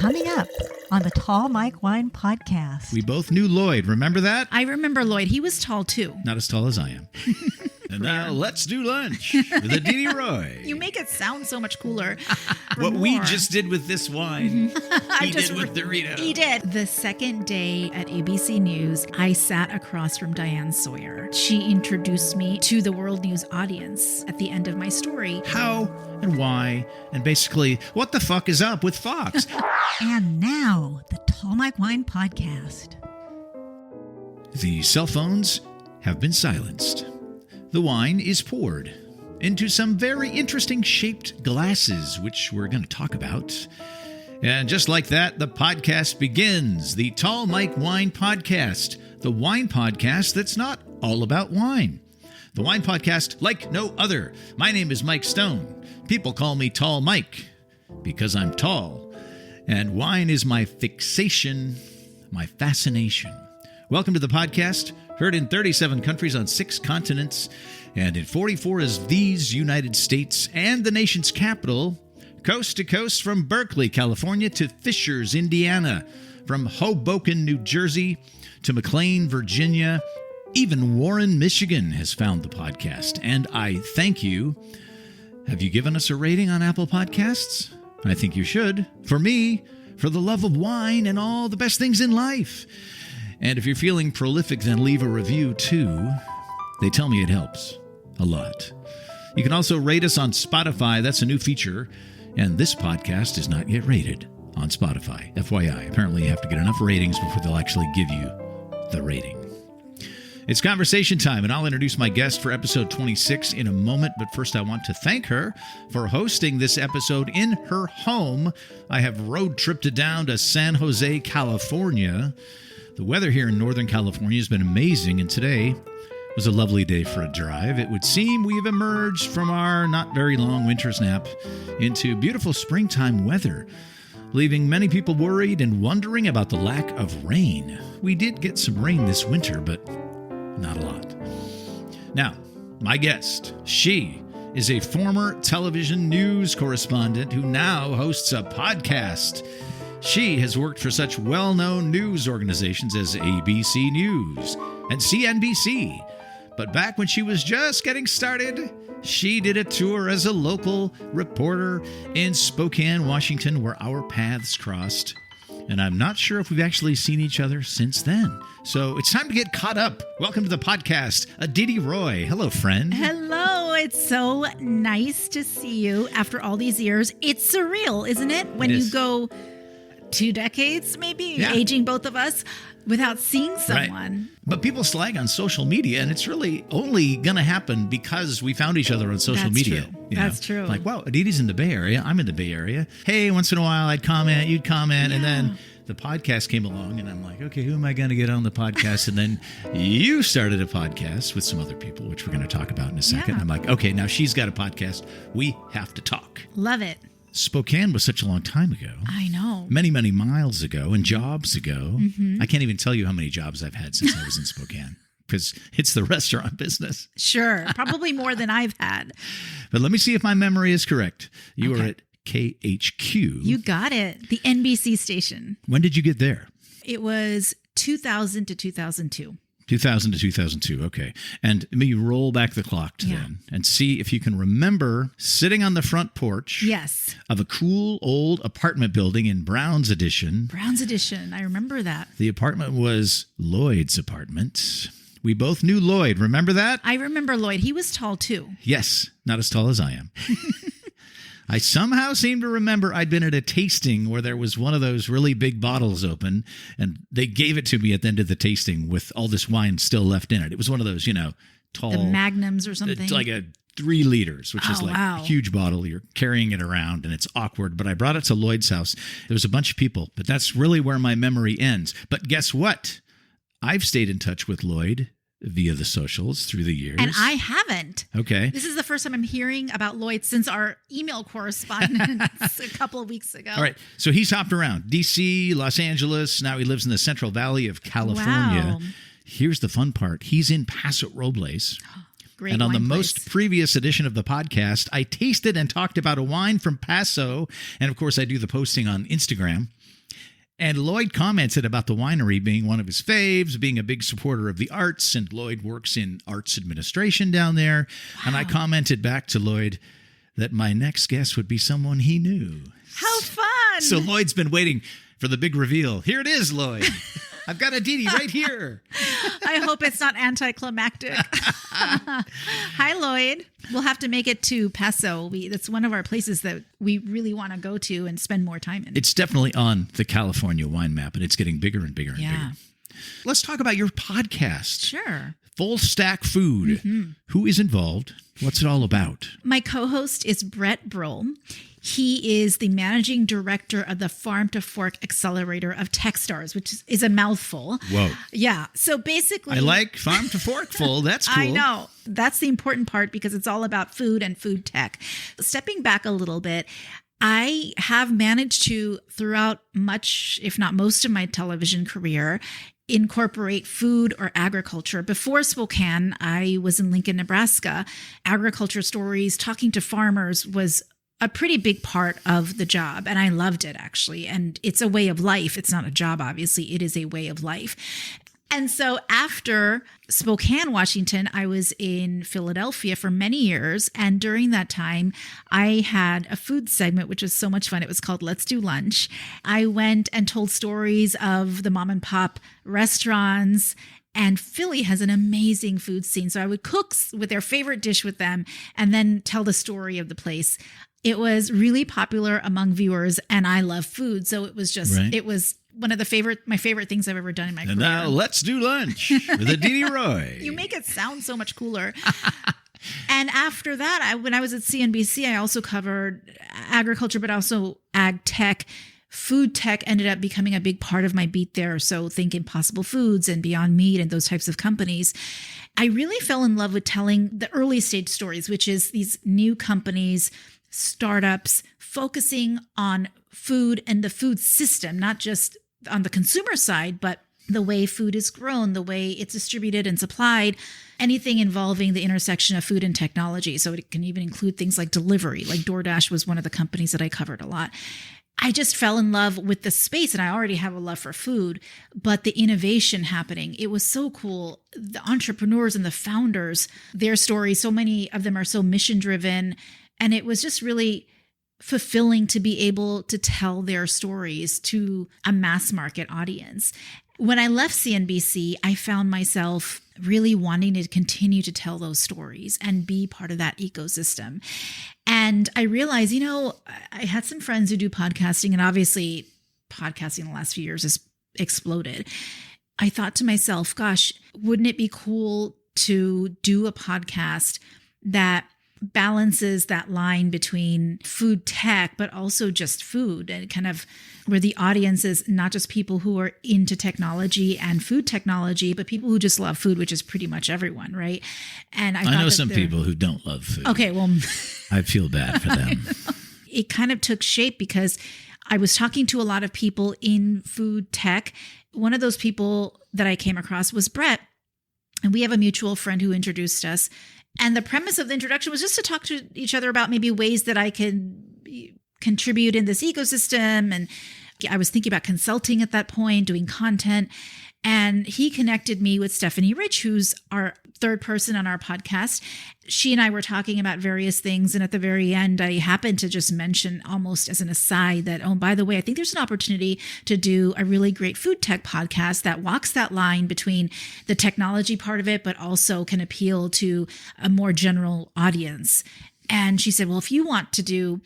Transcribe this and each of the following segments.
Coming up on the Tall Mike Wine Podcast. We both knew Lloyd. Remember that? I remember Lloyd. He was tall, too. Not as tall as I am. And now let's do lunch with Aditi Roy. You make it sound so much cooler. What we just did with this wine, he did with Dorito. He did. The second day at ABC News, I sat across from Diane Sawyer. She introduced me to the world news audience at the end of my story. How and why, and basically, what the fuck is up with Fox? And now, the Tall Mike Wine Podcast. The cell phones have been silenced. The wine is poured into some very interesting shaped glasses, which we're going to talk about. And just like that, the podcast begins. The Tall Mike Wine Podcast, the wine podcast that's not all about wine. The wine podcast like no other. My name is Mike Stone. People call me Tall Mike because I'm tall. And wine is my fixation, my fascination. Welcome to the podcast. Heard in 37 countries on 6 continents, and in 44 of these United States and the nation's capital, coast to coast from Berkeley, California to Fishers, Indiana, from Hoboken, New Jersey to McLean, Virginia. Even Warren, Michigan has found the podcast, and I thank you. Have you given us a rating on Apple Podcasts? I think you should. For me, for the love of wine and all the best things in life. And if you're feeling prolific, then leave a review, too. They tell me it helps a lot. You can also rate us on Spotify. That's a new feature. And this podcast is not yet rated on Spotify. FYI, apparently you have to get enough ratings before they'll actually give you the rating. It's conversation time, and I'll introduce my guest for episode 26 in a moment. But first, I want to thank her for hosting this episode in her home. I have road tripped down to San Jose, California. The weather here in Northern California has been amazing, and today was a lovely day for a drive. It would seem we've emerged from our not very long winter's nap into beautiful springtime weather, leaving many people worried and wondering about the lack of rain. We did get some rain this winter, but not a lot. Now, my guest, she is a former television news correspondent who now hosts a podcast. She has worked for such well-known news organizations as ABC News and CNBC. But back when she was just getting started, she did a tour as a local reporter in Spokane, Washington, where our paths crossed. And I'm not sure if we've actually seen each other since then. So it's time to get caught up. Welcome to the podcast, Aditi Roy. Hello, friend. Hello. It's so nice to see you after all these years. It's surreal, isn't it? When you go 2 decades, maybe, aging both of us, without seeing someone. Right. But people slag on social media, and it's really only going to happen because we found each other on social media. True. That's true. Like, wow, Aditi's in the Bay Area. I'm in the Bay Area. Hey, once in a while I'd comment, you'd comment, and then the podcast came along, and I'm like, okay, who am I going to get on the podcast? And then you started a podcast with some other people, which we're going to talk about in a second. Yeah. I'm like, okay, now she's got a podcast. We have to talk. Love it. Spokane was such a long time ago. I know. Many, many miles ago and jobs ago. Mm-hmm. I can't even tell you how many jobs I've had since I was in Spokane because it's the restaurant business. Sure. Probably more than I've had. But let me see if my memory is correct. You were at KHQ. You got it. The NBC station. When did you get there? It was 2000 to 2002. 2000 to 2002, okay. And maybe roll back the clock to then and see if you can remember sitting on the front porch of a cool old apartment building in Brown's Addition. Brown's Addition, I remember that. The apartment was Lloyd's apartment. We both knew Lloyd, remember that? I remember Lloyd. He was tall too. Yes, not as tall as I am. I somehow seem to remember I'd been at a tasting where there was one of those really big bottles open, and they gave it to me at the end of the tasting with all this wine still left in it. It was one of those, tall... The Magnums or something? It's like a 3 liters, which is like a huge bottle. You're carrying it around, and it's awkward. But I brought it to Lloyd's house. There was a bunch of people, but that's really where my memory ends. But guess what? I've stayed in touch with Lloyd via the socials through the years. And I haven't. Okay. This is the first time I'm hearing about Lloyd since our email correspondence a couple of weeks ago. All right. So he's hopped around. D.C., Los Angeles. Now he lives in the Central Valley of California. Wow. Here's the fun part. He's in Paso Robles. Great. And on the place. most previous edition of the podcast, I tasted and talked about a wine from Paso. And of course, I do the posting on Instagram. And Lloyd commented about the winery being one of his faves, being a big supporter of the arts, and Lloyd works in arts administration down there. Wow. And I commented back to Lloyd that my next guest would be someone he knew. How fun! So Lloyd's been waiting for the big reveal. Here it is, Lloyd. I've got Aditi right here. I hope it's not anticlimactic. Hi, Lloyd. We'll have to make it to Paso. That's one of our places that we really want to go to and spend more time in. It's definitely on the California wine map, and it's getting bigger and bigger and bigger. Let's talk about your podcast. Sure. Full Stack Food. Mm-hmm. Who is involved? What's it all about? My co-host is Brett Brohl. He is the managing director of the Farm to Fork Accelerator of Techstars, which is a mouthful. Whoa. Yeah. So basically, I like Farm to Forkful. That's cool. I know. That's the important part because it's all about food and food tech. Stepping back a little bit, I have managed to, throughout much, if not most of my television career, incorporate food or agriculture. Before Spokane, I was in Lincoln, Nebraska. Agriculture stories, talking to farmers was a pretty big part of the job. And I loved it, actually. And it's a way of life. It's not a job, obviously. It is a way of life. And so after Spokane, Washington, I was in Philadelphia for many years. And during that time, I had a food segment, which was so much fun. It was called Let's Do Lunch. I went and told stories of the mom and pop restaurants. And Philly has an amazing food scene. So I would cook with their favorite dish with them and then tell the story of the place. It was really popular among viewers, and I love food. So it was just, It was one of my favorite things I've ever done in my career. And now let's do lunch with Aditi Roy. You make it sound so much cooler. And after that, when I was at CNBC, I also covered agriculture, but also ag tech. Food tech ended up becoming a big part of my beat there. So think Impossible Foods and Beyond Meat and those types of companies. I really fell in love with telling the early stage stories, which is these new companies, startups focusing on food and the food system, not just on the consumer side, but the way food is grown, the way it's distributed and supplied, anything involving the intersection of food and technology. So it can even include things like delivery, like DoorDash was one of the companies that I covered a lot. I just fell in love with the space, and I already have a love for food, but the innovation happening, it was so cool. The entrepreneurs and the founders, their stories, so many of them are so mission driven. And it was just really fulfilling to be able to tell their stories to a mass market audience. When I left CNBC, I found myself really wanting to continue to tell those stories and be part of that ecosystem. And I realized, I had some friends who do podcasting, and obviously podcasting in the last few years has exploded. I thought to myself, gosh, wouldn't it be cool to do a podcast that balances that line between food tech, but also just food, and kind of where the audience is not just people who are into technology and food technology, but people who just love food, which is pretty much everyone, right? And I know some people who don't love food. Okay, well, I feel bad for them. It kind of took shape because I was talking to a lot of people in food tech. One of those people that I came across was Brett, and we have a mutual friend who introduced us. And the premise of the introduction was just to talk to each other about maybe ways that I could contribute in this ecosystem. And I was thinking about consulting at that point, doing content. And he connected me with Stephanie Rich, who's our third person on our podcast. She and I were talking about various things. And at the very end, I happened to just mention almost as an aside that, oh, by the way, I think there's an opportunity to do a really great food tech podcast that walks that line between the technology part of it, but also can appeal to a more general audience. And she said, well, if you want to do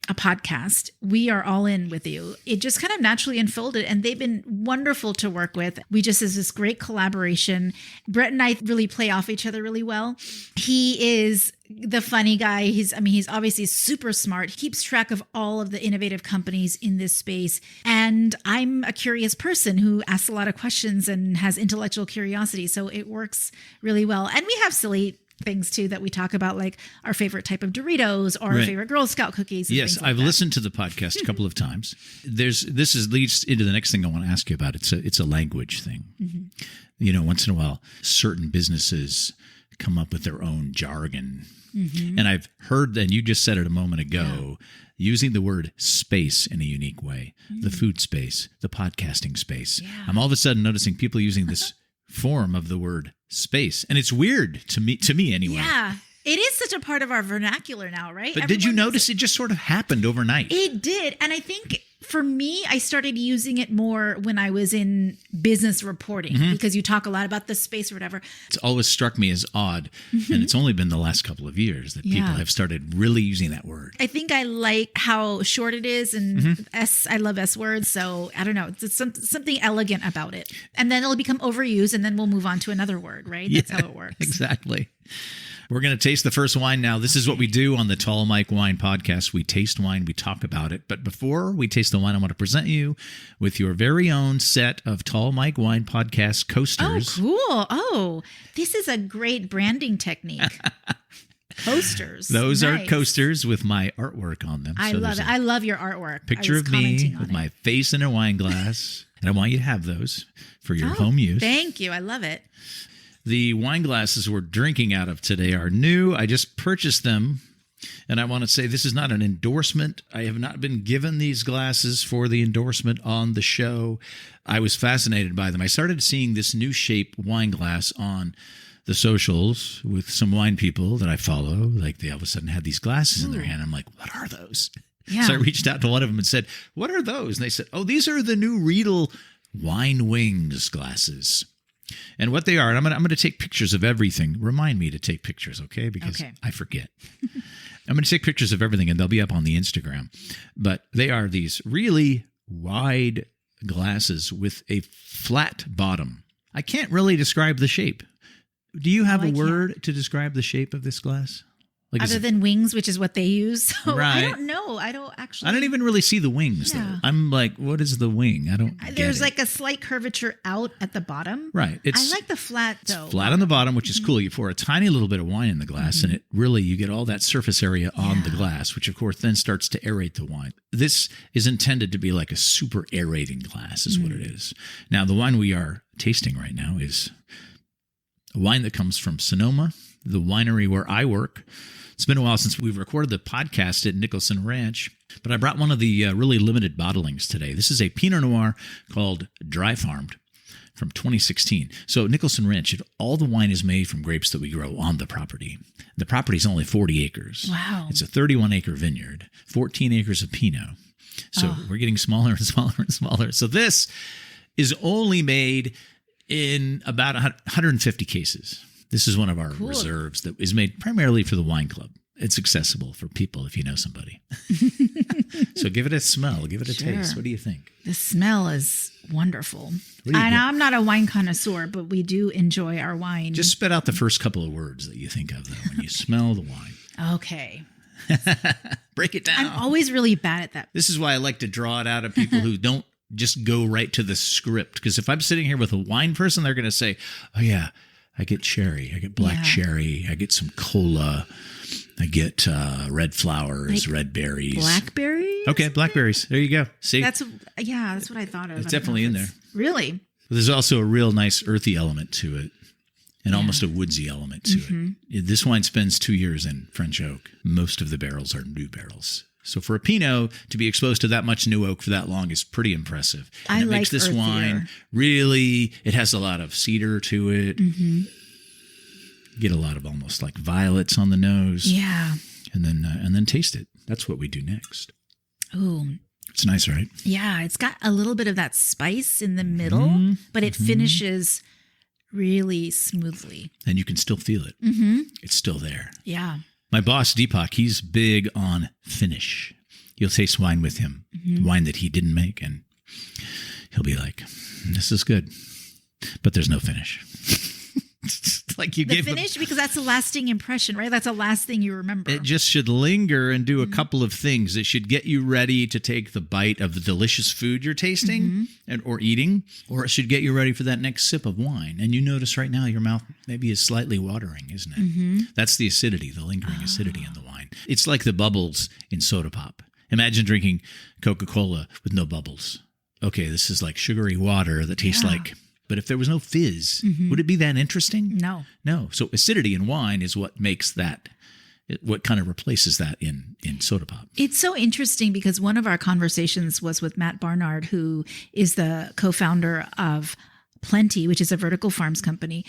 a podcast, we are all in with you. It just kind of naturally unfolded, and they've been wonderful to work with. We just have this great collaboration. Brett and I really play off each other really well. He is the funny guy. He's obviously super smart. He keeps track of all of the innovative companies in this space. And I'm a curious person who asks a lot of questions and has intellectual curiosity. So it works really well. And we have silly things too that we talk about, like our favorite type of Doritos or our favorite Girl Scout cookies. Yes, I've listened to the podcast a couple of times. This leads into the next thing I want to ask you about. It's a language thing. Mm-hmm. Once in a while, certain businesses come up with their own jargon. Mm-hmm. And I've heard, and you just said it a moment ago, using the word space in a unique way. The food space, the podcasting space. Yeah. I'm all of a sudden noticing people using this form of the word space. And it's weird to me anyway. Yeah. It is such a part of our vernacular now, right? But did you notice it just sort of happened overnight? It did. And I think for me, I started using it more when I was in business reporting because you talk a lot about the space or whatever. It's always struck me as odd. And it's only been the last couple of years that people have started really using that word. I think I like how short it is. And I love S words. So I don't know. It's something elegant about it. And then it'll become overused and then we'll move on to another word, right? That's how it works. Exactly. We're going to taste the first wine now. This is what we do on the Tall Mike Wine Podcast. We taste wine, we talk about it. But before we taste the wine, I want to present you with your very own set of Tall Mike Wine Podcast coasters. Oh, cool. Oh, this is a great branding technique. Coasters. Those are coasters with my artwork on them. I love it. I love your artwork. Picture of me with my face in a wine glass. And I want you to have those for your home use. Thank you. I love it. The wine glasses we're drinking out of today are new. I just purchased them, and I want to say this is not an endorsement. I have not been given these glasses for the endorsement on the show. I was fascinated by them. I started seeing this new shape wine glass on the socials with some wine people that I follow. Like they all of a sudden had these glasses in their hand. I'm like, what are those? Yeah. So I reached out to one of them and said, what are those? And they said, oh, these are the new Riedel Wine Wings glasses. And what they are, and I'm going to take pictures of everything. Remind me to take pictures, okay? Because I forget. I'm going to take pictures of everything, and they'll be up on the Instagram. But they are these really wide glasses with a flat bottom. I can't really describe the shape. Do you have a word to describe the shape of this glass? Like other than wings, which is what they use. So right. I don't know. I don't even really see the wings, though. I'm like, what is the wing? I don't get There's it. like a slight curvature out at the bottom. Right. I like the flat, though. It's flat on the bottom, which is cool. You pour a tiny little bit of wine in the glass, and it really, you get all that surface area on the glass, which, of course, then starts to aerate the wine. This is intended to be like a super aerating glass is what it is. Now, the wine we are tasting right now is a wine that comes from Sonoma, the winery where I work. It's been a while since we've recorded the podcast at Nicholson Ranch, but I brought one of the really limited bottlings today. This is a Pinot Noir called Dry Farmed from 2016. So Nicholson Ranch, all the wine is made from grapes that we grow on the property. The property is only 40 acres. Wow. It's a 31-acre vineyard, 14 acres of Pinot. So we're getting smaller and smaller and smaller. So this is only made in about 150 cases. This is one of our reserves that is made primarily for the wine club. It's accessible for people if you know somebody. So give it a smell. Give it a taste. What do you think? The smell is wonderful. I'm not a wine connoisseur, but we do enjoy our wine. Just spit out the first couple of words that you think of, though, when you smell the wine. Okay. Break it down. I'm always really bad at that. This is why I like to draw it out of people who don't just go right to the script. Because if I'm sitting here with a wine person, they're going to say, oh, yeah, I get cherry, I get black cherry, I get some cola, I get red flowers, like red berries. Blackberries? Okay, blackberries. There you go. See? That's what I thought of. It's definitely in there. Really? There's also a real nice earthy element to it and almost a woodsy element to it. This wine spends 2 years in French oak. Most of the barrels are new barrels. So for a Pinot to be exposed to that much new oak for that long is pretty impressive. And it makes this wine really, it has a lot of cedar to it. You get a lot of almost like violets on the nose. Yeah. And then taste it. That's what we do next. Ooh. It's nice, right? Yeah. It's got a little bit of that spice in the middle, but it finishes really smoothly. And you can still feel it. It's still there. Yeah. My boss, Deepak, he's big on finish. You'll taste wine with him, wine that he didn't make, and he'll be like, this is good, but there's no finish. Like you gave finish, because that's a lasting impression, right? That's the last thing you remember. It just should linger and do a couple of things. It should get you ready to take the bite of the delicious food you're tasting or eating, or it should get you ready for that next sip of wine. And you notice right now your mouth maybe is slightly watering, isn't it? That's the acidity, the lingering acidity in the wine. It's like the bubbles in soda pop. Imagine drinking Coca-Cola with no bubbles. Okay, this is like sugary water that tastes like... But if there was no fizz, would it be that interesting? No. No. So acidity in wine is what makes that what kind of replaces that in soda pop? It's so interesting because one of our conversations was with Matt Barnard, who is the co-founder of Plenty, which is a vertical farms company.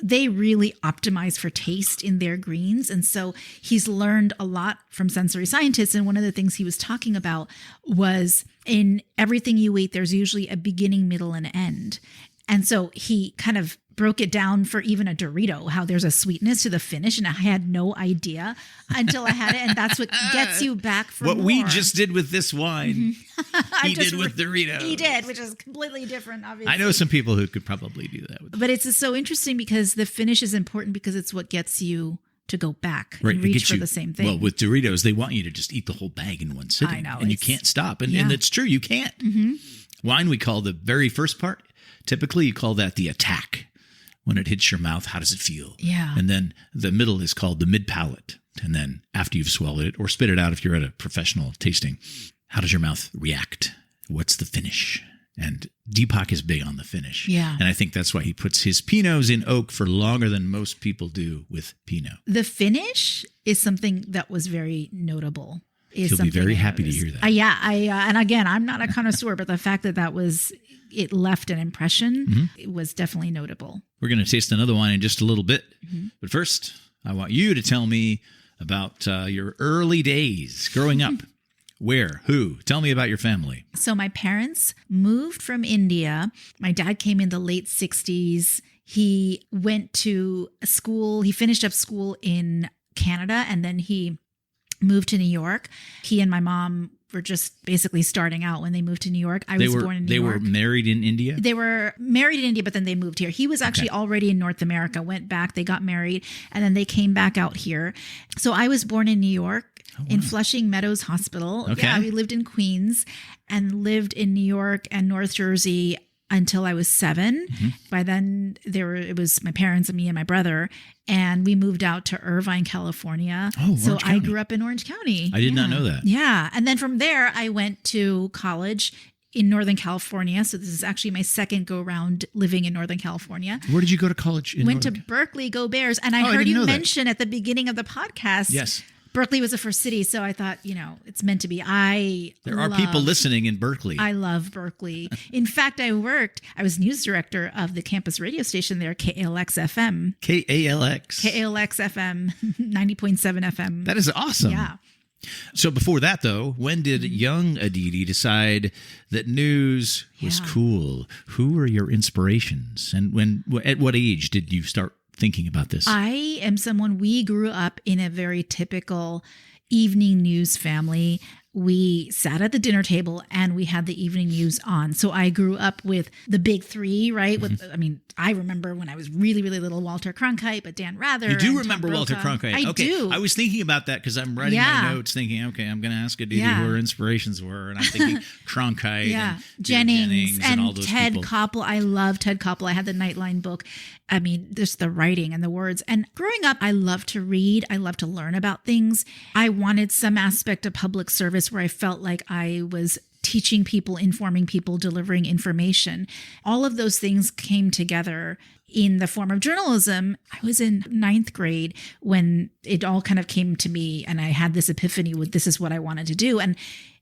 They really optimize for taste in their greens. And so he's learned a lot from sensory scientists. And one of the things he was talking about was in everything you eat, there's usually a beginning, middle, and end. And so he kind of broke it down for even a Dorito, how there's a sweetness to the finish. And I had no idea until I had it. And that's what gets you back for what more. We just did with this wine. He did with Doritos. He did, which is completely different, obviously. I know some people who could probably do that. But it's so interesting because the finish is important because it's what gets you to go back and reach for the same thing. Well, with Doritos, they want you to just eat the whole bag in one sitting. I know. And you can't stop. And it's true, you can't. Mm-hmm. Wine, we call the very first part. Typically, you call that the attack. When it hits your mouth, how does it feel? Yeah. And then the middle is called the mid-palate. And then after you've swallowed it or spit it out if you're at a professional tasting, how does your mouth react? What's the finish? And Deepak is big on the finish. Yeah. And I think that's why he puts his Pinots in oak for longer than most people do with Pinot. The finish is something that was very notable. He'll be very happy to hear that. And again, I'm not a connoisseur, but the fact that it left an impression, it was definitely notable. We're going to taste another wine in just a little bit. Mm-hmm. But first, I want you to tell me about your early days growing up. Where? Who? Tell me about your family. So my parents moved from India. My dad came in the late 60s. He went to school. He finished up school in Canada, and then he moved to New York. He and my mom were just basically starting out when they moved to New York. I was born in New York. They were married in India? They were married in India, but then they moved here. He was actually already in North America, went back, they got married, and then they came back out here. So I was born in New York, in Flushing Meadows Hospital. Okay. Yeah, we lived in Queens and lived in New York and North Jersey until I was 7. Mm-hmm. By then, it was my parents and me and my brother, and we moved out to Irvine, California. Oh, so Orange County. I grew up in Orange County. I did not know that. Yeah, and then from there, I went to college in Northern California. So this is actually my second go round living in Northern California. Where did you go to college? Went to Berkeley, go Bears. And I heard you mention at the beginning of the podcast. Yes. Berkeley was the first city, so I thought, it's meant to be. There are people listening in Berkeley. I love Berkeley. In fact, I was news director of the campus radio station there, KALX FM. KALX? KALX FM, 90.7 FM. That is awesome. Yeah. So before that, though, when did young Aditi decide that news was cool? Who were your inspirations? And at what age did you start thinking about this? I am someone, we grew up in a very typical evening news family. We sat at the dinner table and we had the evening news on. So I grew up with the big three, right? I remember when I was really, really little, Walter Cronkite, but Dan Rather. You do remember Walter Cronkite? I do. I was thinking about that because I'm writing my notes thinking, okay, I'm going to ask Aditi who her inspirations were. And I'm thinking Cronkite and Jennings and all those Ted people. Koppel. I love Ted Koppel. I had the Nightline book. Just the writing and the words. And growing up, I love to read. I love to learn about things. I wanted some aspect of public service where I felt like I was teaching people, informing people, delivering information. All of those things came together in the form of journalism. I was in 9th grade when it all kind of came to me and I had this epiphany with this is what I wanted to do. And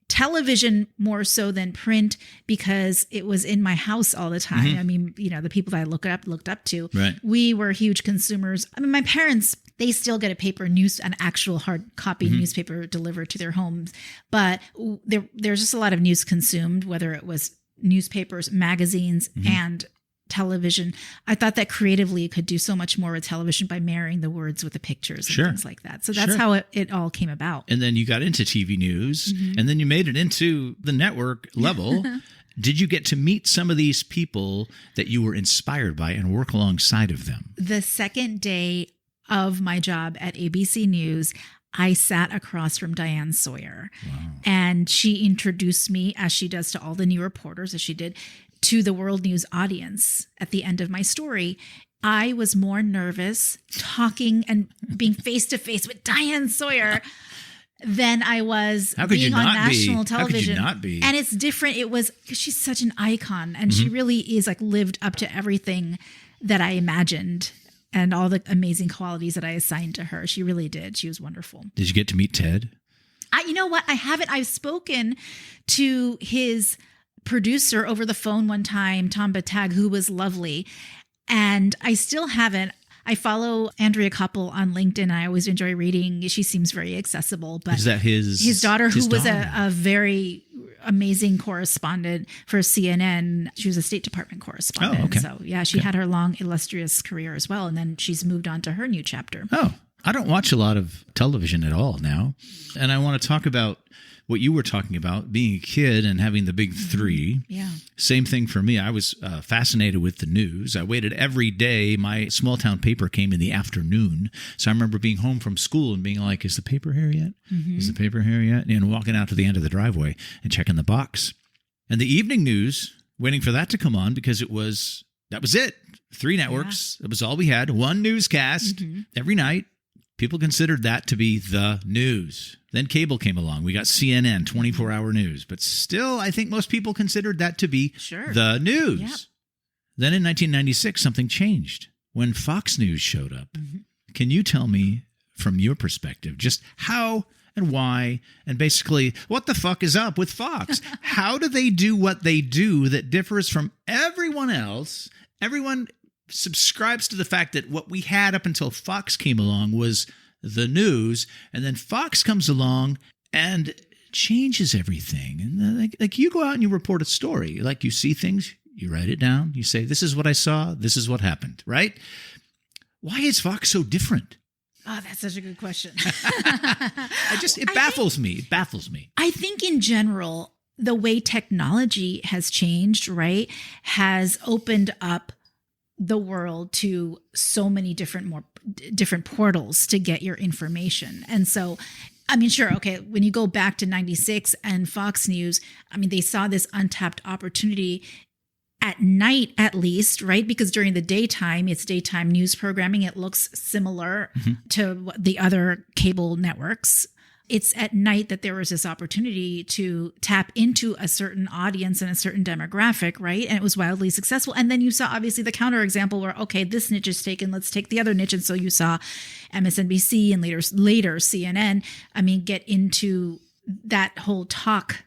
television more so than print because it was in my house all the time. Mm-hmm. The people that I looked up to, right. We were huge consumers. My parents, they still get an actual hard copy newspaper delivered to their homes. But there's just a lot of news consumed, whether it was newspapers, magazines, and television. I thought that creatively it could do so much more with television by marrying the words with the pictures and things like that. So that's how it all came about. And then you got into TV news and then you made it into the network level. Did you get to meet some of these people that you were inspired by and work alongside of them? The second day of my job at ABC News, I sat across from Diane Sawyer. Wow. And she introduced me, as she does to all the new reporters, as she did, to the world news audience at the end of my story. I was more nervous talking and being face to face with Diane Sawyer than I was being on national television. How could you not be? And it's different. It was because she's such an icon and she really is lived up to everything that I imagined and all the amazing qualities that I assigned to her. She really did. She was wonderful. Did you get to meet Ted? You know what? I haven't. I've spoken to his producer over the phone one time, Tom Batag, who was lovely. And I still haven't. I follow Andrea Koppel on LinkedIn. I always enjoy reading. She seems very accessible. But is that his daughter, who was daughter? a very amazing correspondent for CNN. She was a State Department correspondent. Oh, okay. So yeah, she had her long, illustrious career as well. And then she's moved on to her new chapter. Oh, I don't watch a lot of television at all now. And I want to talk about what you were talking about, being a kid and having the big three. Yeah. Same thing for me. I was fascinated with the news. I waited every day. My small town paper came in the afternoon. So I remember being home from school and being like, is the paper here yet? Is the paper here yet? And walking out to the end of the driveway and checking the box. And the evening news, waiting for that to come on because that was it. 3 networks. It was all we had. 1 newscast every night. People considered that to be the news. Then cable came along. We got CNN, 24-hour news. But still, I think most people considered that to be the news. Yep. Then in 1996, something changed when Fox News showed up. Can you tell me, from your perspective, just how and why and basically what the fuck is up with Fox? How do they do what they do that differs from everyone else? Everyone subscribes to the fact that what we had up until Fox came along was the news, and then Fox comes along and changes everything. And like you go out and you report a story, like you see things, you write it down, you say, this is what I saw, this is what happened, right? Why is Fox so different? Oh, that's such a good question. It baffles me. It baffles me. I think in general, the way technology has changed, right, has opened up the world to so many different portals to get your information. And so, I mean, sure, okay, when you go back to 96 and Fox News, I mean, they saw this untapped opportunity at night, at least, right? Because during the daytime, it's daytime news programming. It looks similar to the other cable networks. It's at night that there was this opportunity to tap into a certain audience and a certain demographic, right? And it was wildly successful. And then you saw obviously the counterexample where, okay, this niche is taken, let's take the other niche. And so you saw MSNBC and later CNN, I mean, get into that whole talk,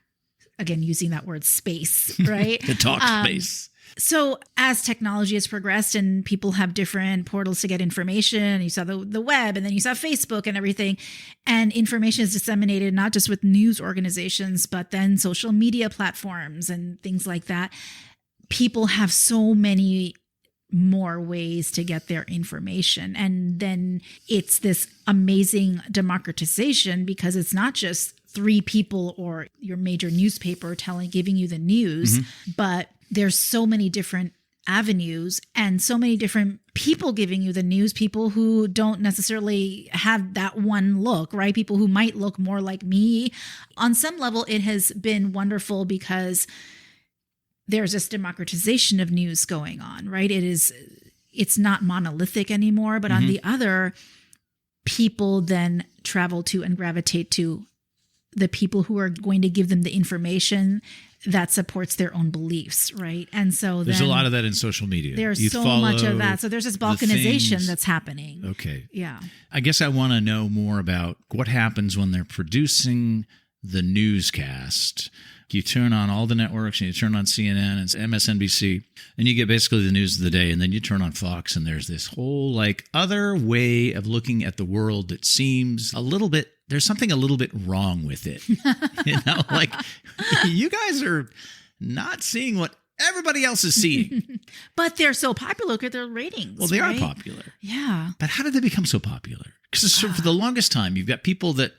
again, using that word space, right? The talk space. So as technology has progressed and people have different portals to get information, you saw the web and then you saw Facebook and everything, and information is disseminated not just with news organizations, but then social media platforms and things like that. People have so many more ways to get their information. And then it's this amazing democratization because it's not just 3 people or your major newspaper giving you the news, but there's so many different avenues and so many different people giving you the news, people who don't necessarily have that one look, right? People who might look more like me. On some level, it has been wonderful because there's this democratization of news going on, right? It's not monolithic anymore, but on the other, people then travel to and gravitate to the people who are going to give them the information that supports their own beliefs, right? And so there's a lot of that in social media. There's so much of that. So there's this balkanization that's happening. Okay. Yeah. I guess I want to know more about what happens when they're producing the newscast. You turn on all the networks and you turn on CNN and MSNBC and you get basically the news of the day, and then you turn on Fox and there's this whole like other way of looking at the world that seems there's something a little bit wrong with it. Like you guys are not seeing what everybody else is seeing. But they're so popular because their ratings. Well, they right? are popular. Yeah. But how did they become so popular? Because for the longest time, you've got people that,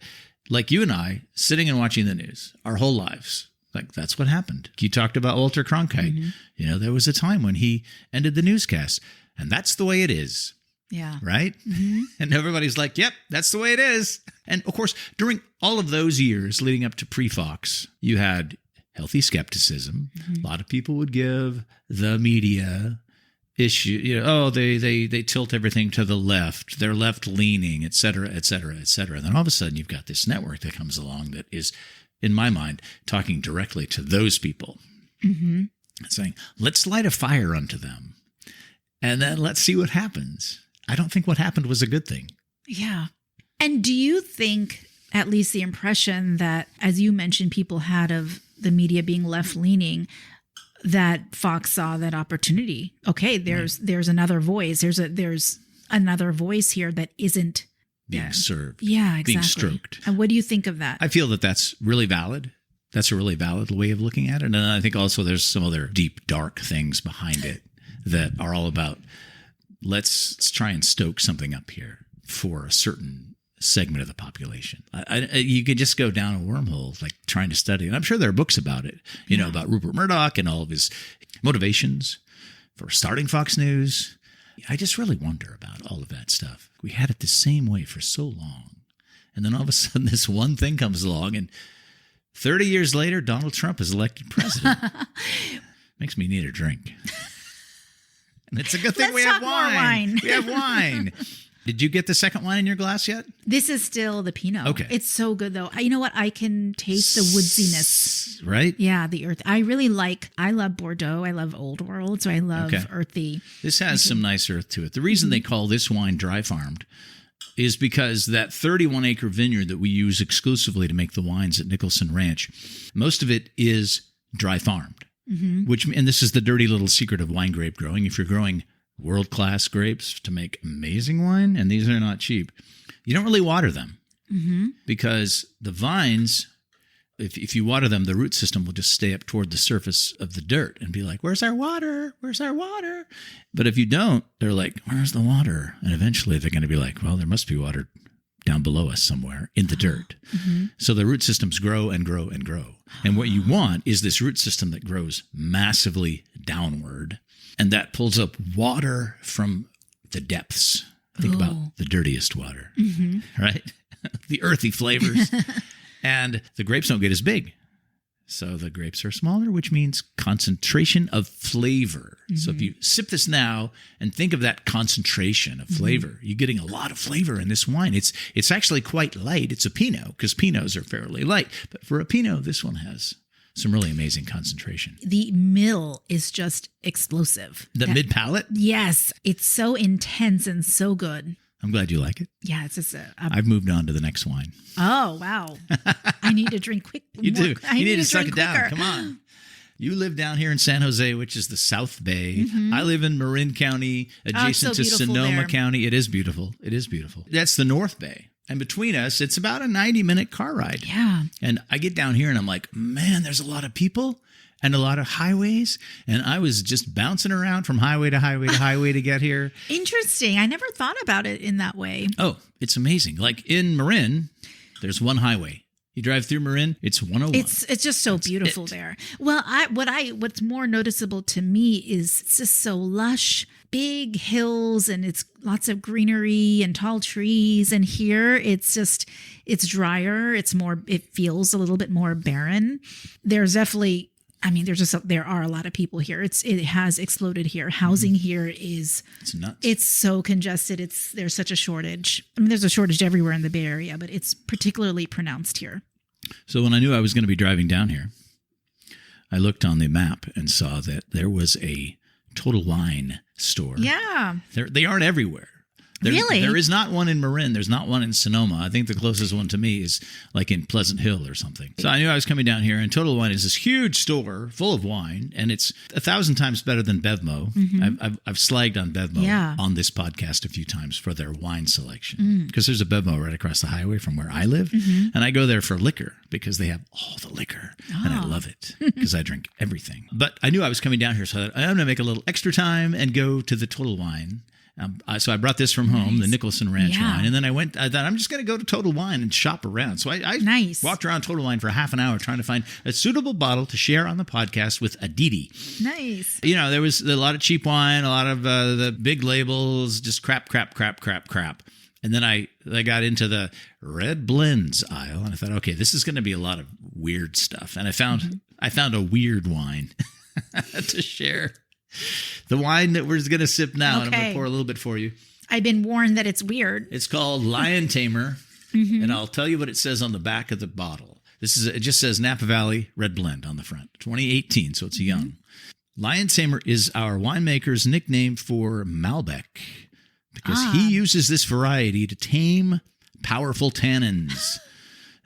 like you and I, sitting and watching the news our whole lives. Like, that's what happened. You talked about Walter Cronkite. There was a time when he ended the newscast, and that's the way it is. Yeah. Right? And everybody's like, yep, that's the way it is. And of course, during all of those years leading up to pre-Fox, you had healthy skepticism. A lot of people would give the media issue, they tilt everything to the left. They're left-leaning, et cetera, et cetera, et cetera. And then all of a sudden, you've got this network that comes along that is, in my mind, talking directly to those people. And saying, let's light a fire unto them. And then let's see what happens. I don't think what happened was a good thing. Yeah. And do you think, at least the impression that, as you mentioned, people had of the media being left-leaning, that Fox saw that opportunity? Okay, there's another voice. There's another voice here that isn't being served. Yeah, exactly. Being stroked. And what do you think of that? I feel that that's really valid. That's a really valid way of looking at it. And I think also there's some other deep, dark things behind it that are all about, let's try and stoke something up here for a certain segment of the population. You could just go down a wormhole, like trying to study. And I'm sure there are books about it, about Rupert Murdoch and all of his motivations for starting Fox News. I just really wonder about all of that stuff. We had it the same way for so long. And then all of a sudden this one thing comes along, and 30 years later, Donald Trump is elected president. Makes me need a drink. And it's a good thing we have wine. We have wine. Did you get the second wine in your glass yet? This is still the Pinot. Okay. It's so good, though. You know what? I can taste the woodsiness. Right? Yeah, the earth. I love Bordeaux. I love Old World, so I love earthy. This has some nice earth to it. The reason they call this wine dry farmed is because that 31-acre vineyard that we use exclusively to make the wines at Nicholson Ranch, most of it is dry farmed. Mm-hmm. And this is the dirty little secret of wine grape growing. If you're growing world-class grapes to make amazing wine, and these are not cheap, you don't really water them because the vines, if you water them, the root system will just stay up toward the surface of the dirt and be like, where's our water? Where's our water? But if you don't, they're like, where's the water? And eventually they're going to be like, well, there must be water down below us somewhere in the dirt. Mm-hmm. So the root systems grow and grow and grow. And what you want is this root system that grows massively downward, and that pulls up water from the depths. Think about the dirtiest water, right? The earthy flavors. And the grapes don't get as big. So the grapes are smaller, which means concentration of flavor. Mm-hmm. So if you sip this now and think of that concentration of flavor, you're getting a lot of flavor in this wine. It's actually quite light. It's a Pinot, because Pinots are fairly light. But for a Pinot, this one has some really amazing concentration. The middle is just explosive. The mid palate? Yes. It's so intense and so good. I'm glad you like it. Yeah, it's just I've moved on to the next wine. Oh, wow. I need to drink quick. You do. You need to suck it down. Come on. You live down here in San Jose, which is the South Bay. Mm-hmm. I live in Marin County, adjacent to Sonoma County. It is beautiful. It is beautiful. That's the North Bay. And between us, it's about a 90-minute car ride. Yeah. And I get down here and I'm like, man, there's a lot of people and a lot of highways. And I was just bouncing around from highway to highway to highway to get here. Interesting. I never thought about it in that way. Oh, it's amazing. Like in Marin, there's one highway. You drive through Marin, it's 101. It's just so beautiful there. Well, what's more noticeable to me is it's just so lush, big hills, and it's lots of greenery and tall trees. And here it's drier. It feels a little bit more barren. There's definitely, there are a lot of people here. It has exploded here. Housing here it's nuts. It's so congested. There's such a shortage. There's a shortage everywhere in the Bay Area, but it's particularly pronounced here. So when I knew I was going to be driving down here, I looked on the map and saw that there was a Total Wine store. Yeah. They aren't everywhere. Really? There is not one in Marin. There's not one in Sonoma. I think the closest one to me is like in Pleasant Hill or something. So I knew I was coming down here, and Total Wine is this huge store full of wine, and it's 1,000 times better than Bevmo. Mm-hmm. I've slagged on Bevmo on this podcast a few times for their wine selection, because there's a Bevmo right across the highway from where I live, and I go there for liquor because they have all the liquor, and I love it because I drink everything. But I knew I was coming down here, so I'm going to make a little extra time and go to the Total Wine. So I brought this from home, the Nicholson Ranch wine, and then I thought I'm just going to go to Total Wine and shop around. So I walked around Total Wine for half an hour trying to find a suitable bottle to share on the podcast with Aditi. Nice. There was a lot of cheap wine, a lot of the big labels, just crap. And then I got into the red blends aisle, and I thought, okay, this is going to be a lot of weird stuff. And I found a weird wine to share. The wine that we're going to sip now, and I'm going to pour a little bit for you. I've been warned that it's weird. It's called Lion Tamer, and I'll tell you what it says on the back of the bottle. It just says Napa Valley Red Blend on the front, 2018, so it's young. Lion Tamer is our winemaker's nickname for Malbec. because he uses this variety to tame powerful tannins.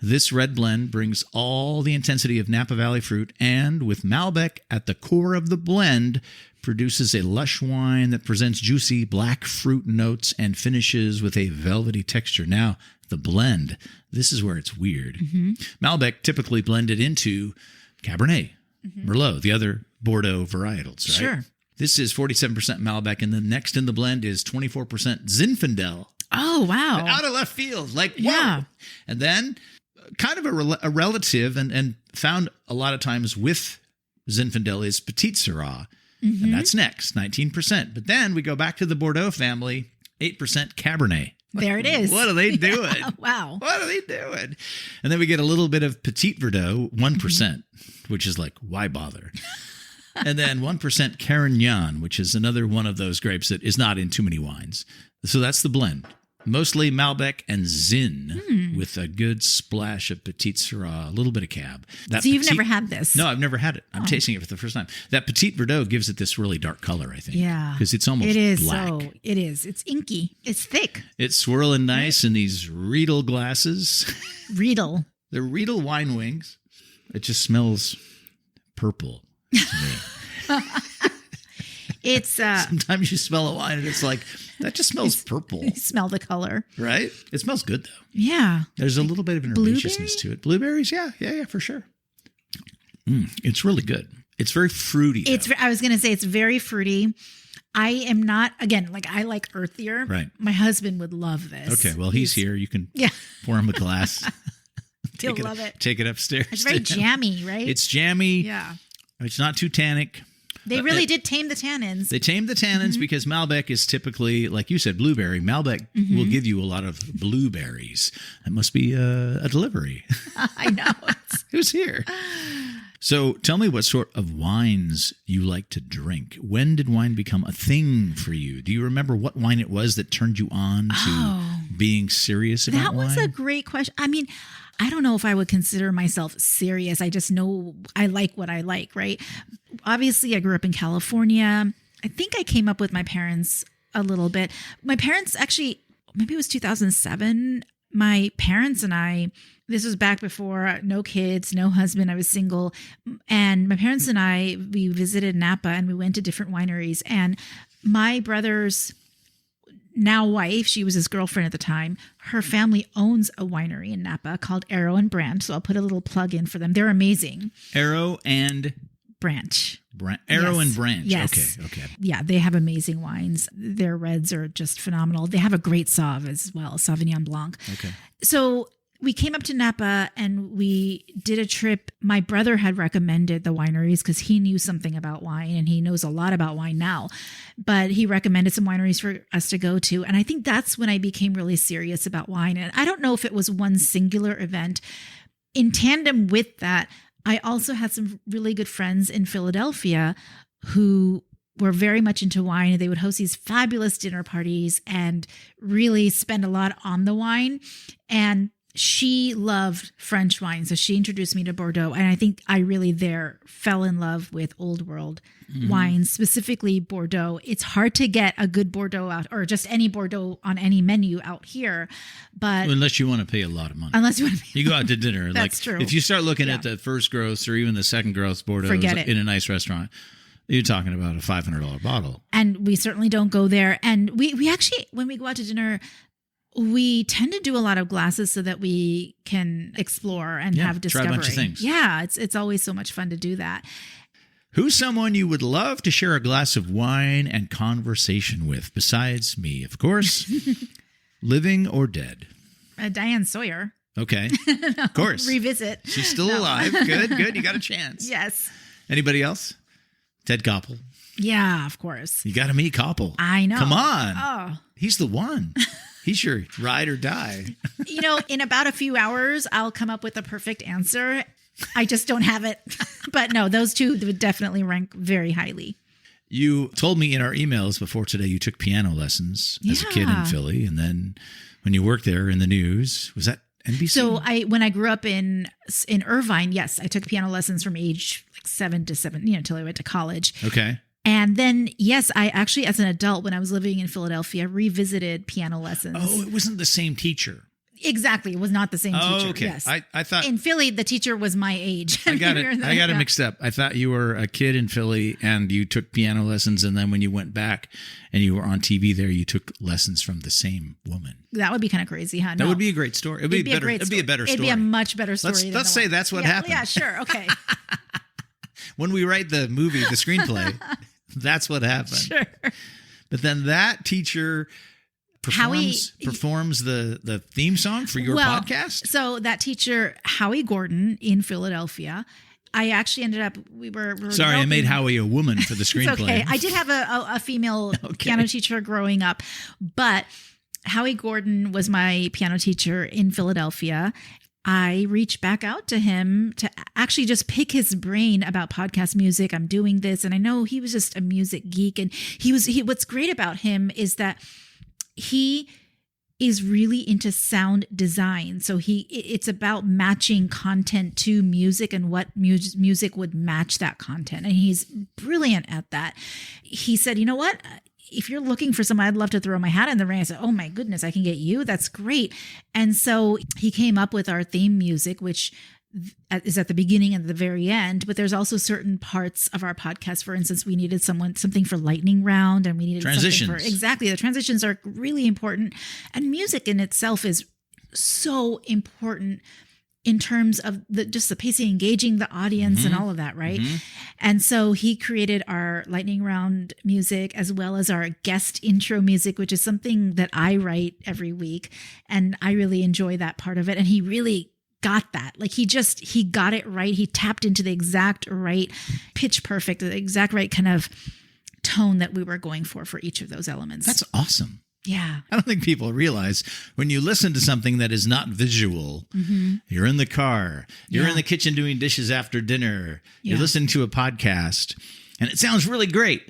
This red blend brings all the intensity of Napa Valley fruit, and with Malbec at the core of the blend, produces a lush wine that presents juicy black fruit notes and finishes with a velvety texture. Now, the blend, this is where it's weird. Malbec typically blended into Cabernet, Merlot, the other Bordeaux varietals, right? Sure. This is 47% Malbec, and the next in the blend is 24% Zinfandel. Oh, wow. Out of left field. Like, whoa. Yeah. And then kind of a relative and found a lot of times with Zinfandel is Petit Syrah. And that's next, 19%. But then we go back to the Bordeaux family, 8% Cabernet. There it is. What are they doing? Wow. What are they doing? And then we get a little bit of Petit Verdot, 1%, which is like, why bother? And then 1% Carignan, which is another one of those grapes that is not in too many wines. So that's the blend. Mostly Malbec and Zin with a good splash of Petit Syrah, a little bit of Cab. So you've never had this? No, I've never had it. I'm tasting it for the first time. That Petit Verdot gives it this really dark color, I think. Yeah. Because it's almost black. It is. It's inky. It's thick. It's swirling nice in these Riedel glasses. Riedel. They're Riedel wine wings. It just smells purple to me. It's sometimes you smell a wine and it's like, that just smells purple. You smell the color. Right? It smells good, though. Yeah. There's a little bit of an herbaceousness to it. Blueberries, yeah, for sure. It's really good. It's very fruity. I was going to say it's very fruity. I am not, again, like I like earthier. Right. My husband would love this. Okay, well, he's here. You can pour him a glass. He'll love it. Take it upstairs. It's very jammy, right? It's jammy. Yeah. It's not too tannic. They really did tame the tannins. They tamed the tannins because Malbec is typically, like you said, blueberry. Malbec will give you a lot of blueberries. That must be a delivery. I know. Who's here? So tell me what sort of wines you like to drink. When did wine become a thing for you? Do you remember what wine it was that turned you on to being serious about wine? That was a great question. I mean, I don't know if I would consider myself serious. I just know I like what I like, right? Obviously, I grew up in California. I think I came up with my parents a little bit. My parents actually, maybe it was 2007. My parents and I, this was back before no kids, no husband. I was single. And my parents and I, we visited Napa and we went to different wineries. And my brother's now wife, she was his girlfriend at the time, her family owns a winery in Napa called Arrow and Branch. So I'll put a little plug in for them. They're amazing. Arrow and Branch. Arrow and Branch. Yes. Okay. Yeah, they have amazing wines. Their reds are just phenomenal. They have a great Sauv as well, Sauvignon Blanc. Okay. So we came up to Napa and we did a trip. My brother had recommended the wineries because he knew something about wine and he knows a lot about wine now. But he recommended some wineries for us to go to. And I think that's when I became really serious about wine. And I don't know if it was one singular event. In tandem with that, I also had some really good friends in Philadelphia who were very much into wine. They would host these fabulous dinner parties and really spend a lot on the wine. And she loved French wine. So she introduced me to Bordeaux. And I think I really there fell in love with old world wines, specifically Bordeaux. It's hard to get a good Bordeaux out or just any Bordeaux on any menu out here. But unless you want to pay a lot of money. You go out to dinner. That's true. If you start looking at the first gross or even the second gross Bordeaux in a nice restaurant, you're talking about a $500 bottle. And we certainly don't go there. And we actually, when we go out to dinner, we tend to do a lot of glasses so that we can explore and have discovery. Try a bunch of things. Yeah, it's always so much fun to do that. Who's someone you would love to share a glass of wine and conversation with, besides me, of course? Living or dead? Diane Sawyer. Okay, of course. Revisit. She's still alive. Good. You got a chance. Yes. Anybody else? Ted Koppel. Yeah, of course. You got to meet Koppel. I know. Come on. Oh. He's the one. He's your ride or die. In about a few hours, I'll come up with a perfect answer. I just don't have it. But no, those two would definitely rank very highly. You told me in our emails before today you took piano lessons as a kid in Philly. And then when you worked there in the news, was that NBC? So when I grew up in Irvine, yes, I took piano lessons from age like 7 to 7, until I went to college. Okay. And then, yes, I actually, as an adult, when I was living in Philadelphia, revisited piano lessons. Oh, it wasn't the same teacher. Exactly. It was not the same teacher. Okay. Yes. I thought in Philly, the teacher was my age. I got it mixed up. I thought you were a kid in Philly and you took piano lessons. And then when you went back and you were on TV there, you took lessons from the same woman. That would be kind of crazy, huh? That would be a great story. It'd be a better story. It'd be a much better story. Let's say that's what happened. Yeah, sure. Okay. When we write the movie, the screenplay, that's what happened. Sure. But then that teacher performs the theme song for your podcast? So that teacher, Howie Gordon in Philadelphia, I actually ended up, Sorry, I made Howie a woman for the screenplay. It's okay. I did have a female piano teacher growing up, but Howie Gordon was my piano teacher in Philadelphia. I reached back out to him to actually just pick his brain about podcast music. I'm doing this. And I know he was just a music geek. And what's great about him is that he is really into sound design. So it's about matching content to music and what music would match that content. And he's brilliant at that. He said, you know what? If you're looking for someone, I'd love to throw my hat in the ring. I said, oh my goodness, I can get you. That's great. And so he came up with our theme music, which is at the beginning and the very end, but there's also certain parts of our podcast. For instance, we needed something for lightning round, and we needed transitions. Exactly. The transitions are really important, and music in itself is so important in terms of just the pacing, engaging the audience and all of that, right? Mm-hmm. And so he created our lightning round music as well as our guest intro music, which is something that I write every week, and I really enjoy that part of it. And he really got that. Like he got it right. He tapped into the exact right pitch perfect, the exact right kind of tone that we were going for each of those elements. That's awesome. Yeah. I don't think people realize when you listen to something that is not visual, you're in the car, you're in the kitchen doing dishes after dinner, you're listening to a podcast, and it sounds really great.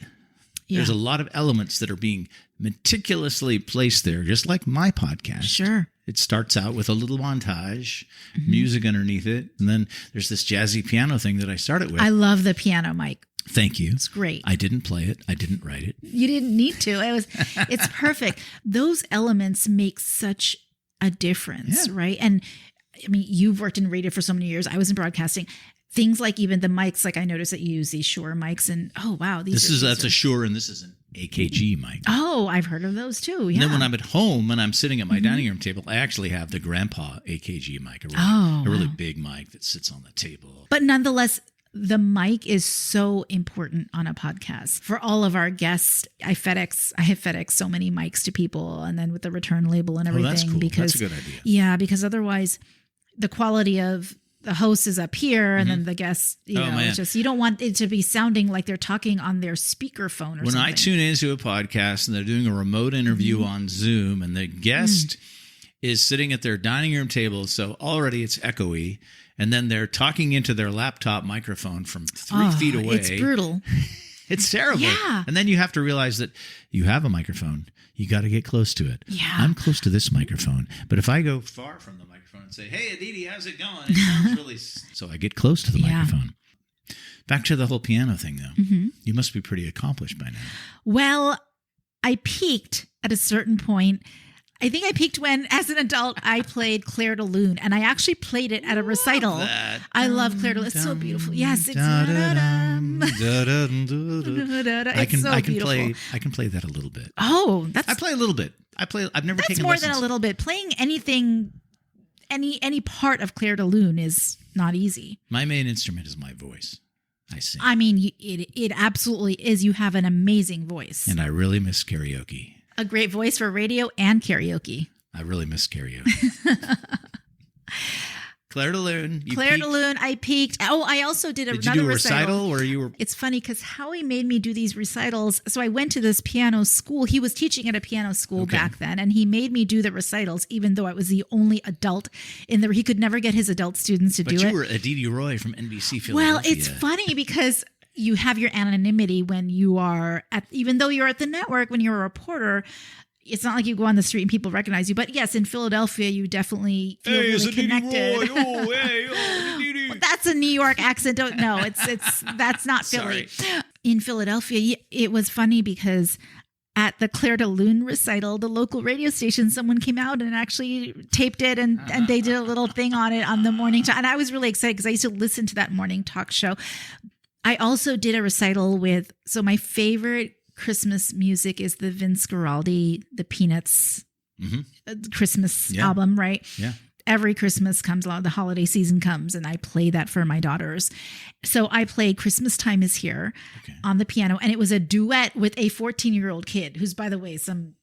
Yeah. There's a lot of elements that are being meticulously placed there, just like my podcast. Sure. It starts out with a little montage, music underneath it, and then there's this jazzy piano thing that I started with. I love the piano, Mike. Thank you. It's great. I didn't play it. I didn't write it. You didn't need to. It's perfect. Those elements make such a difference, right? And I mean, you've worked in radio for so many years. I was in broadcasting. Things like even the mics, like I noticed that you use these Shure mics, and oh wow, that's a Shure, and this is an AKG mic. Oh, I've heard of those too. Yeah. And then when I'm at home and I'm sitting at my dining room table, I actually have the grandpa AKG mic, a really big mic that sits on the table. But nonetheless, the mic is so important on a podcast. For all of our guests, I have FedEx so many mics to people, and then with the return label and everything. That's cool. Because, that's a good idea. Yeah, because otherwise the quality of the host is up here, and then the guests, it's just, you don't want it to be sounding like they're talking on their speakerphone or something. When I tune into a podcast and they're doing a remote interview on Zoom, and the guest is sitting at their dining room table, so already it's echoey, and then they're talking into their laptop microphone from 3 feet away. It's brutal. It's terrible. Yeah. And then you have to realize that you have a microphone. You got to get close to it. Yeah. I'm close to this microphone. But if I go far from the microphone and say, hey, Aditi, how's it going? It sounds really... So I get close to the microphone. Back to the whole piano thing, though. You must be pretty accomplished by now. Well, I peaked at a certain point. I think I peaked when, as an adult, I played Clair de Lune, and I actually played it at a recital. I love Clair de Lune. It's so beautiful. Yes, it's so beautiful. I can play that a little bit. Oh, I play a little bit. I've never taken lessons. That's more than a little bit. Playing anything, any part of Clair de Lune is not easy. My main instrument is my voice. I sing. I mean, it absolutely is. You have an amazing voice. And I really miss karaoke. A great voice for radio and karaoke. I really miss karaoke. Clair de Lune. Clair de Lune. I peaked. Oh, I also did another recital. Did you do a recital where you were? It's funny because Howie made me do these recitals. So I went to this piano school. He was teaching at a piano school back then, and he made me do the recitals, even though I was the only adult in there. He could never get his adult students to do it. But you were Aditi Roy from NBC Philadelphia. Well, it's funny because you have your anonymity when you are even though you're at the network, when you're a reporter, it's not like you go on the street and people recognize you. But yes, in Philadelphia, you definitely feel really connected. Roy. Oh, hey, oh, well, that's a New York accent. Don't know. It's that's not Philly. Sorry. in Philadelphia, it was funny because at the Claire de Lune recital, the local radio station, someone came out and actually taped it and they did a little thing on it on the morning talk. And I was really excited because I used to listen to that morning talk show. I also did a recital so my favorite Christmas music is the Vince Guaraldi, the Peanuts Christmas album, right? Yeah. Every Christmas comes along, the holiday season comes, and I play that for my daughters. So I played Christmas Time Is Here on the piano, and it was a duet with a 14-year-old kid who's, by the way, some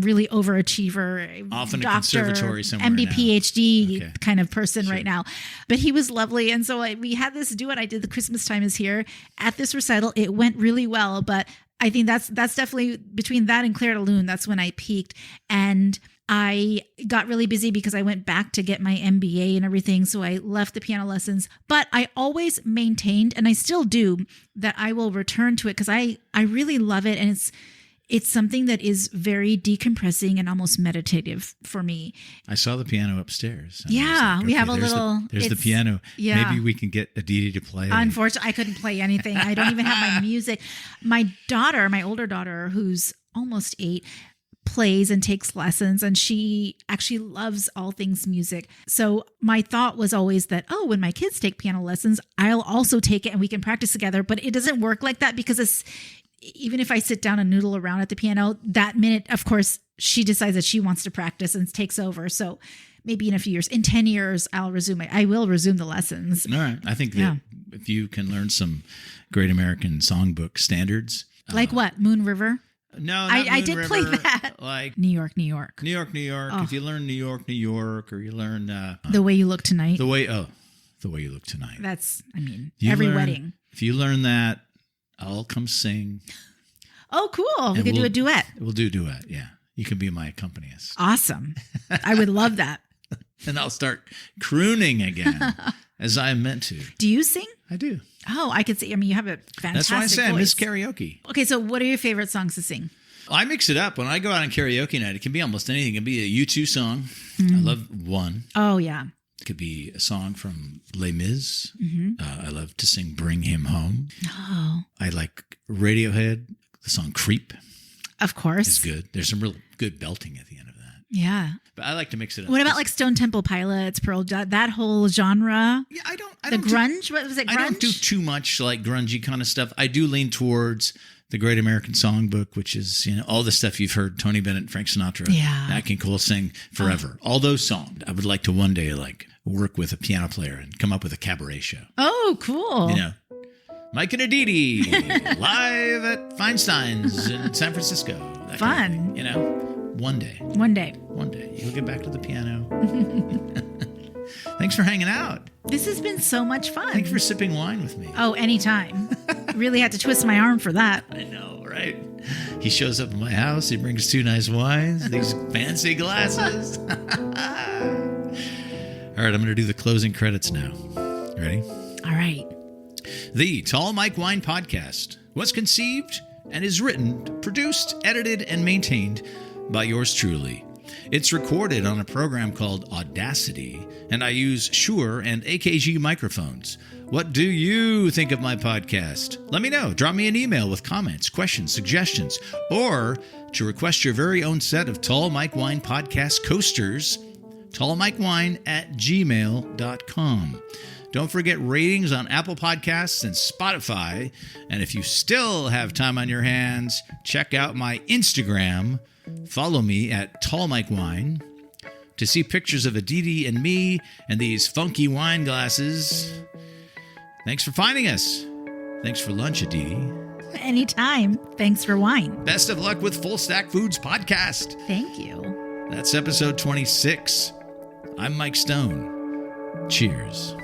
really overachiever, off in a doctor, conservatory somewhere MD, now. PhD kind of person right now. But he was lovely. And so we had this duet. I did the Christmas Time Is Here at this recital. It went really well, but I think that's definitely between that and Claire de Lune. That's when I peaked. And I got really busy because I went back to get my MBA and everything. So I left the piano lessons, but I always maintained, and I still do, that I will return to it because I really love it. And it's something that is very decompressing and almost meditative for me. I saw the piano upstairs. Yeah, we have a little... There's the piano. Yeah. Maybe we can get Aditi to play. Unfortunately, I couldn't play anything. I don't even have my music. My older daughter, who's almost 8, plays and takes lessons, and she actually loves all things music. So my thought was always that, when my kids take piano lessons, I'll also take it and we can practice together. But it doesn't work like that because even if I sit down and noodle around at the piano, that minute, of course, she decides that she wants to practice and takes over. So maybe in a few years, in 10 years, I will resume the lessons. All right. I think that if you can learn some Great American Songbook standards. Like what? Moon River? No, I did play that. Like New York, New York. New York, New York. Oh. If you learn New York, New York, or you learn The Way You Look Tonight. The Way You Look Tonight. That's, every wedding. If you learn that, I'll come sing. Oh, cool. We could do a duet. We'll do a duet, yeah. You can be my accompanist. Awesome. I would love that. And I'll start crooning again, as I am meant to. Do you sing? I do. Oh, I could see. You have a fantastic That's why I say voice. I miss karaoke. Okay, so what are your favorite songs to sing? I mix it up. When I go out on karaoke night, it can be almost anything. It can be a U2 song. I love One. Oh, yeah. It could be a song from Les Mis. I love to sing Bring Him Home. Oh. I like Radiohead. The song Creep. Of course. Is good. There's some real good belting at the end of that. Yeah. But I like to mix it up. What about like Stone Temple Pilots, Pearl Jam, that whole genre? Yeah, I don't grunge? What was it, grunge? I don't do too much like grungy kind of stuff. I do lean towards the Great American Songbook, which is, all the stuff you've heard, Tony Bennett, Frank Sinatra, Nat King Cole sing forever. All those songs. I would like to one day work with a piano player and come up with a cabaret show. Oh, cool. Mike and Aditi live at Feinstein's in San Francisco. That Fun. Kind of thing, One day. One day. You'll get back to the piano. Thanks for hanging out. This has been so much fun. Thanks for sipping wine with me. Oh, anytime. Really had to twist my arm for that. I know, right? He shows up at my house. He brings 2 nice wines, these fancy glasses. All right, I'm going to do the closing credits now. Ready? All right. The Tall Mike Wine Podcast was conceived and is written, produced, edited, and maintained by yours truly. It's recorded on a program called Audacity, and I use Shure and AKG microphones. What do you think of my podcast? Let me know. Drop me an email with comments, questions, suggestions, or to request your very own set of Tall Mike Wine Podcast coasters, tallmikewine@gmail.com. Don't forget ratings on Apple Podcasts and Spotify. And if you still have time on your hands, check out my Instagram. Follow me at Tall Mike Wine to see pictures of Aditi and me and these funky wine glasses. Thanks for finding us. Thanks for lunch, Aditi. Anytime. Thanks for wine. Best of luck with Full Stack Foods Podcast. Thank you. That's episode 26. I'm Mike Stone. Cheers.